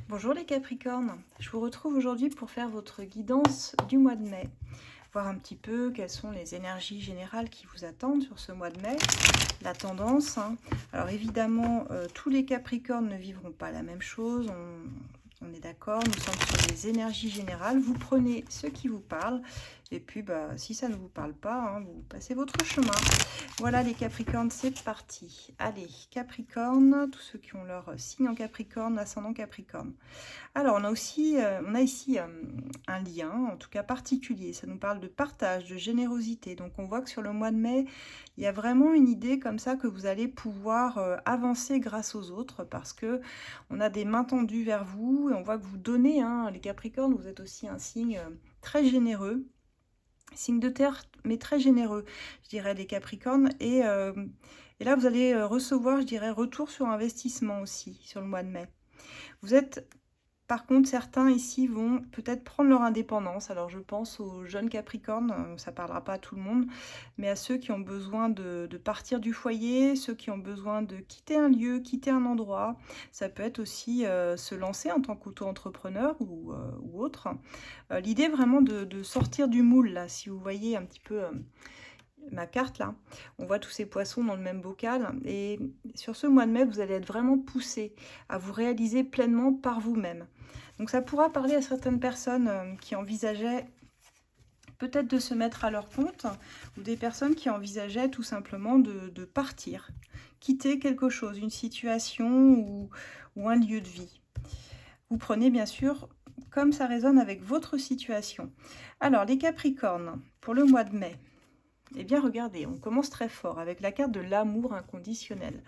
Bonjour les Capricornes, je vous retrouve aujourd'hui pour faire votre guidance du mois de mai. Voir un petit peu quelles sont les énergies générales qui vous attendent sur ce mois de mai, la tendance. Alors évidemment, tous les Capricornes ne vivront pas la même chose, on est d'accord, nous sommes sur les énergies générales. Vous prenez ce qui vous parle et puis si ça ne vous parle pas, vous passez votre chemin. Voilà les Capricornes, c'est parti. Allez, Capricorne, tous ceux qui ont leur signe en Capricorne, ascendant Capricorne. Alors, on a ici un lien, en tout cas particulier. Ça nous parle de partage, de générosité. Donc, on voit que sur le mois de mai, il y a vraiment une idée comme ça que vous allez pouvoir avancer grâce aux autres parce que on a des mains tendues vers vous et on voit que vous donnez. Les Capricornes, vous êtes aussi un signe très généreux. Signe de terre, mais très généreux, je dirais, les Capricornes. Et là, vous allez recevoir, je dirais, retour sur investissement aussi sur le mois de mai. Vous êtes, par contre, certains ici vont peut-être prendre leur indépendance. Alors, je pense aux jeunes Capricornes, ça ne parlera pas à tout le monde, mais à ceux qui ont besoin de partir du foyer, ceux qui ont besoin de quitter un lieu, quitter un endroit. Ça peut être aussi se lancer en tant qu'auto-entrepreneur ou autre. L'idée vraiment de sortir du moule, là, si vous voyez un petit peu ma carte là, on voit tous ces poissons dans le même bocal et sur ce mois de mai, vous allez être vraiment poussé à vous réaliser pleinement par vous-même. Donc ça pourra parler à certaines personnes qui envisageaient peut-être de se mettre à leur compte ou des personnes qui envisageaient tout simplement de partir, quitter quelque chose, une situation ou un lieu de vie. Vous prenez bien sûr comme ça résonne avec votre situation. Alors les Capricornes, pour le mois de mai, eh bien, regardez, on commence très fort avec la carte de l'amour inconditionnel.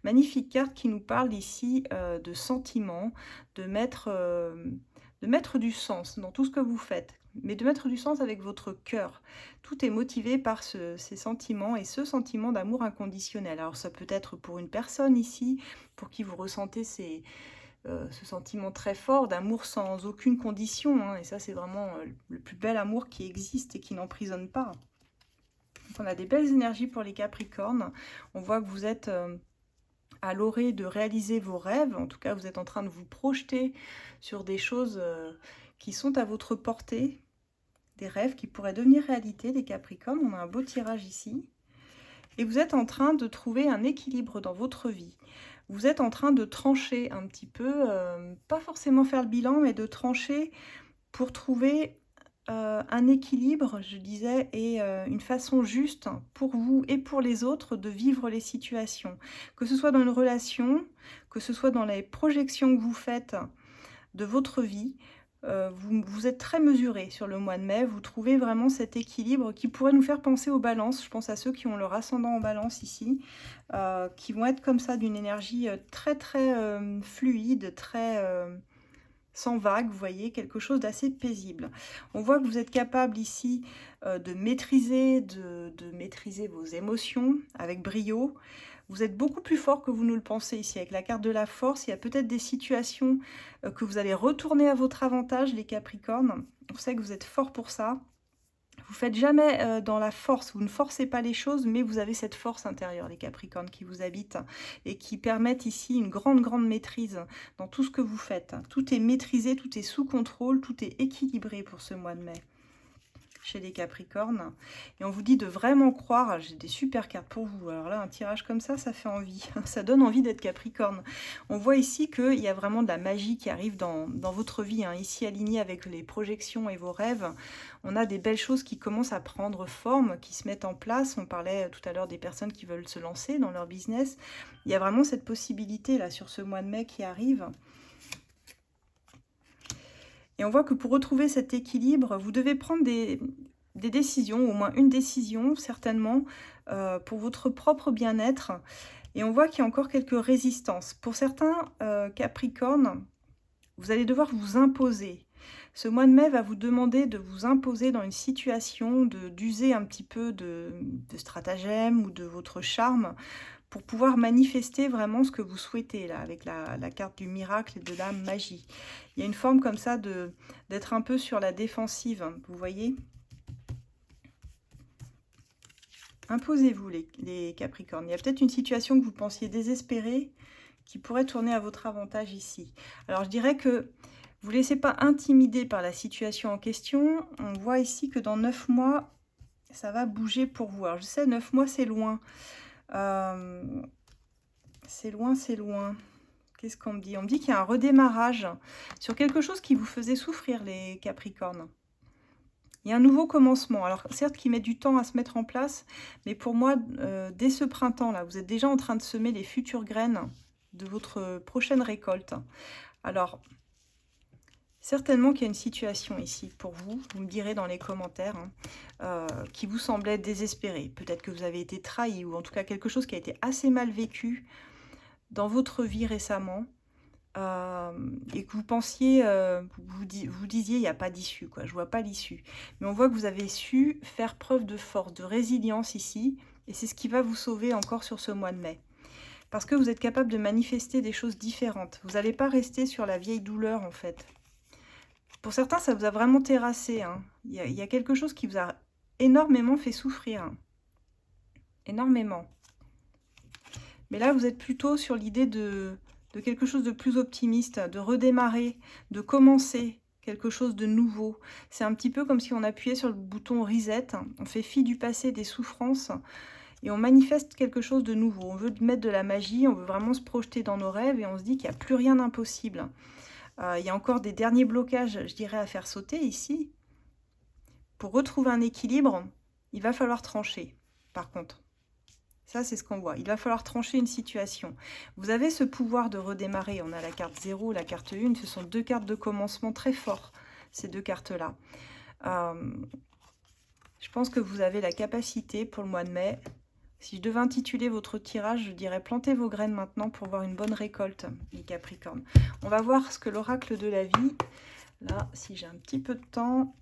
Magnifique carte qui nous parle ici de sentiments, de mettre du sens dans tout ce que vous faites, mais de mettre du sens avec votre cœur. Tout est motivé par ces sentiments et ce sentiment d'amour inconditionnel. Alors, ça peut être pour une personne ici, pour qui vous ressentez ce sentiment très fort d'amour sans aucune condition. Et ça, c'est vraiment le plus bel amour qui existe et qui n'emprisonne pas. On a des belles énergies pour les Capricornes. On voit que vous êtes à l'orée de réaliser vos rêves. En tout cas, vous êtes en train de vous projeter sur des choses qui sont à votre portée. Des rêves qui pourraient devenir réalité, les Capricornes. On a un beau tirage ici. Et vous êtes en train de trouver un équilibre dans votre vie. Vous êtes en train de trancher un petit peu, pas forcément faire le bilan, mais de trancher pour trouver un équilibre, je disais, et une façon juste pour vous et pour les autres de vivre les situations. Que ce soit dans une relation, que ce soit dans les projections que vous faites de votre vie, vous êtes très mesuré sur le mois de mai. Vous trouvez vraiment cet équilibre qui pourrait nous faire penser aux balances. Je pense à ceux qui ont leur ascendant en balance ici, qui vont être comme ça d'une énergie très très fluide, très sans vague, vous voyez, quelque chose d'assez paisible. On voit que vous êtes capable ici de maîtriser vos émotions avec brio. Vous êtes beaucoup plus fort que vous ne le pensez ici. Avec la carte de la force, il y a peut-être des situations que vous allez retourner à votre avantage, les Capricornes. On sait que vous êtes fort pour ça. Vous faites jamais dans la force, vous ne forcez pas les choses, mais vous avez cette force intérieure, les Capricornes, qui vous habitent et qui permettent ici une grande maîtrise dans tout ce que vous faites. Tout est maîtrisé, tout est sous contrôle, tout est équilibré pour ce mois de mai chez les Capricornes. Et on vous dit de vraiment croire, j'ai des super cartes pour vous. Alors là, un tirage comme ça fait envie. Ça donne envie d'être Capricorne. On voit ici qu'il y a vraiment de la magie qui arrive dans votre vie. Ici, aligné avec les projections et vos rêves, on a des belles choses qui commencent à prendre forme, qui se mettent en place. On parlait tout à l'heure des personnes qui veulent se lancer dans leur business. Il y a vraiment cette possibilité là sur ce mois de mai qui arrive. Et on voit que pour retrouver cet équilibre, vous devez prendre des décisions, au moins une décision certainement, pour votre propre bien-être. Et on voit qu'il y a encore quelques résistances. Pour certains Capricornes, vous allez devoir vous imposer. Ce mois de mai va vous demander de vous imposer dans une situation, d'user un petit peu de stratagème ou de votre charme pour pouvoir manifester vraiment ce que vous souhaitez, là, avec la carte du miracle et de la magie. Il y a une forme comme ça d'être un peu sur la défensive, vous voyez. Imposez-vous, les Capricornes. Il y a peut-être une situation que vous pensiez désespérée, qui pourrait tourner à votre avantage ici. Alors je dirais que vous ne laissez pas intimider par la situation en question. On voit ici que dans 9 mois, ça va bouger pour vous. Alors je sais, 9 mois c'est loin. C'est loin, c'est loin. Qu'est-ce qu'on me dit? On me dit qu'il y a un redémarrage sur quelque chose qui vous faisait souffrir, les Capricornes. Il y a un nouveau commencement. Alors certes qui met du temps à se mettre en place, mais pour moi, dès ce printemps-là, vous êtes déjà en train de semer les futures graines de votre prochaine récolte. Alors, certainement qu'il y a une situation ici pour vous, vous me direz dans les commentaires, qui vous semblait désespérée. Peut-être que vous avez été trahi, ou en tout cas quelque chose qui a été assez mal vécu dans votre vie récemment, et que vous pensiez, vous disiez, il n'y a pas d'issue, quoi. Je vois pas l'issue. Mais on voit que vous avez su faire preuve de force, de résilience ici, et c'est ce qui va vous sauver encore sur ce mois de mai. Parce que vous êtes capable de manifester des choses différentes. Vous n'allez pas rester sur la vieille douleur, en fait. Pour certains, ça vous a vraiment terrassé, hein. Il y a quelque chose qui vous a énormément fait souffrir. Hein. Énormément. Mais là, vous êtes plutôt sur l'idée de quelque chose de plus optimiste, de redémarrer, de commencer quelque chose de nouveau. C'est un petit peu comme si on appuyait sur le bouton reset, on fait fi du passé, des souffrances, et on manifeste quelque chose de nouveau. On veut mettre de la magie, on veut vraiment se projeter dans nos rêves, et on se dit qu'il n'y a plus rien d'impossible. Il y a encore des derniers blocages, je dirais, à faire sauter ici. Pour retrouver un équilibre, il va falloir trancher, par contre. Ça, c'est ce qu'on voit. Il va falloir trancher une situation. Vous avez ce pouvoir de redémarrer. On a la carte 0, la carte 1. Ce sont deux cartes de commencement très forts, ces deux cartes-là. Je pense que vous avez la capacité pour le mois de mai. Si je devais intituler votre tirage, je dirais plantez vos graines maintenant pour voir une bonne récolte, les Capricornes. On va voir ce que l'oracle de la vie, là, si j'ai un petit peu de temps,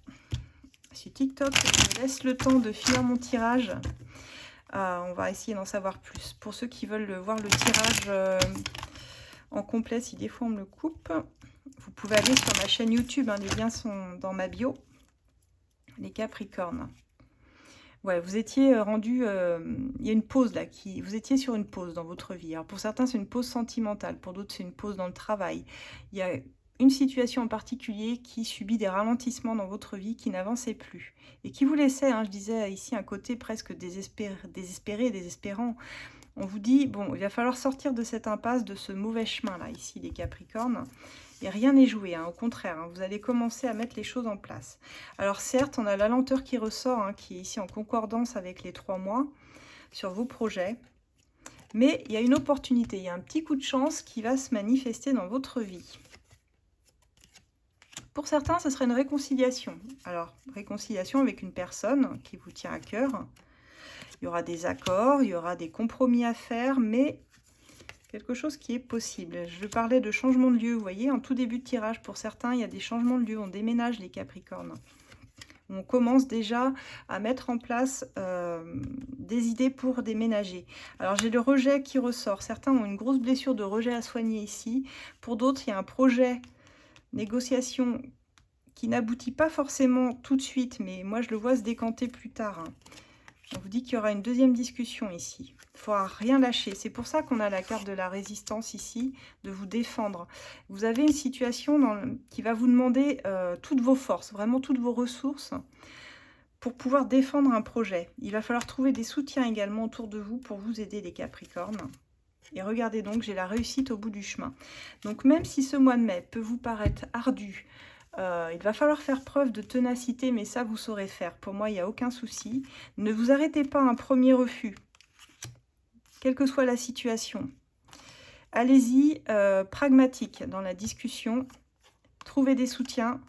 sur TikTok, je me laisse le temps de finir mon tirage. On va essayer d'en savoir plus. Pour ceux qui veulent voir le tirage en complet, si des fois on me le coupe, vous pouvez aller sur ma chaîne YouTube, hein, les liens sont dans ma bio. Les Capricornes. Ouais, vous étiez rendu, il y a une pause là, vous étiez sur une pause dans votre vie. Alors pour certains, c'est une pause sentimentale, pour d'autres, c'est une pause dans le travail. Il y a une situation en particulier qui subit des ralentissements dans votre vie, qui n'avançait plus. Et qui vous laissait, hein, je disais ici, un côté presque désespéré, désespérant. On vous dit, bon, il va falloir sortir de cette impasse, de ce mauvais chemin-là, ici, les Capricornes. Et rien n'est joué, hein, au contraire, hein, vous allez commencer à mettre les choses en place. Alors certes, on a la lenteur qui ressort, hein, qui est ici en concordance avec les 3 mois, sur vos projets. Mais il y a une opportunité, il y a un petit coup de chance qui va se manifester dans votre vie. Pour certains, ce serait une réconciliation. Alors, réconciliation avec une personne qui vous tient à cœur. Il y aura des accords, il y aura des compromis à faire, mais quelque chose qui est possible. Je parlais de changement de lieu, vous voyez, en tout début de tirage, pour certains, il y a des changements de lieu. On déménage, les Capricornes. On commence déjà à mettre en place des idées pour déménager. Alors, j'ai le rejet qui ressort. Certains ont une grosse blessure de rejet à soigner ici. Pour d'autres, il y a un projet négociation qui n'aboutit pas forcément tout de suite, mais moi je le vois se décanter plus tard. Hein. On vous dit qu'il y aura une deuxième discussion ici. Il ne faudra rien lâcher. C'est pour ça qu'on a la carte de la résistance ici, de vous défendre. Vous avez une situation qui va vous demander toutes vos forces, vraiment toutes vos ressources pour pouvoir défendre un projet. Il va falloir trouver des soutiens également autour de vous pour vous aider, les Capricornes. Et regardez donc, j'ai la réussite au bout du chemin. Donc même si ce mois de mai peut vous paraître ardu, il va falloir faire preuve de ténacité, mais ça vous saurez faire. Pour moi, il n'y a aucun souci. Ne vous arrêtez pas à un premier refus, quelle que soit la situation. Allez-y, pragmatique dans la discussion. Trouvez des soutiens.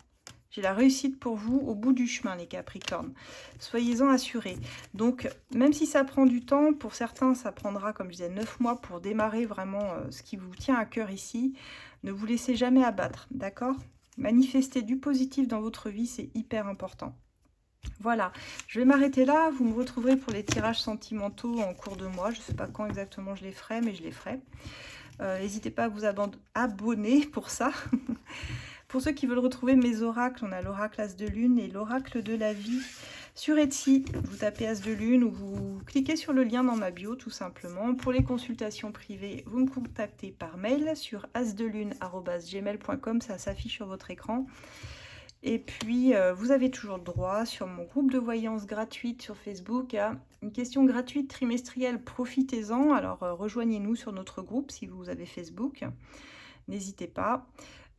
J'ai la réussite pour vous au bout du chemin, les Capricornes. Soyez-en assurés. Donc, même si ça prend du temps, pour certains, ça prendra, comme je disais, 9 mois pour démarrer vraiment ce qui vous tient à cœur ici. Ne vous laissez jamais abattre, d'accord? Manifester du positif dans votre vie, c'est hyper important. Voilà, je vais m'arrêter là. Vous me retrouverez pour les tirages sentimentaux en cours de mois. Je ne sais pas quand exactement je les ferai, mais je les ferai. N'hésitez pas à vous abonner pour ça. Pour ceux qui veulent retrouver mes oracles, on a l'oracle As de Lune et l'oracle de la vie sur Etsy. Vous tapez As de Lune ou vous cliquez sur le lien dans ma bio tout simplement. Pour les consultations privées, vous me contactez par mail sur asdelune@gmail.com, ça s'affiche sur votre écran. Et puis, vous avez toujours le droit sur mon groupe de voyance gratuite sur Facebook à une question gratuite trimestrielle. Profitez-en. Alors, rejoignez-nous sur notre groupe si vous avez Facebook. N'hésitez pas.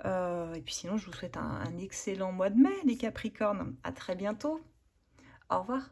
Et puis sinon, je vous souhaite un excellent mois de mai, les Capricornes. À très bientôt. Au revoir.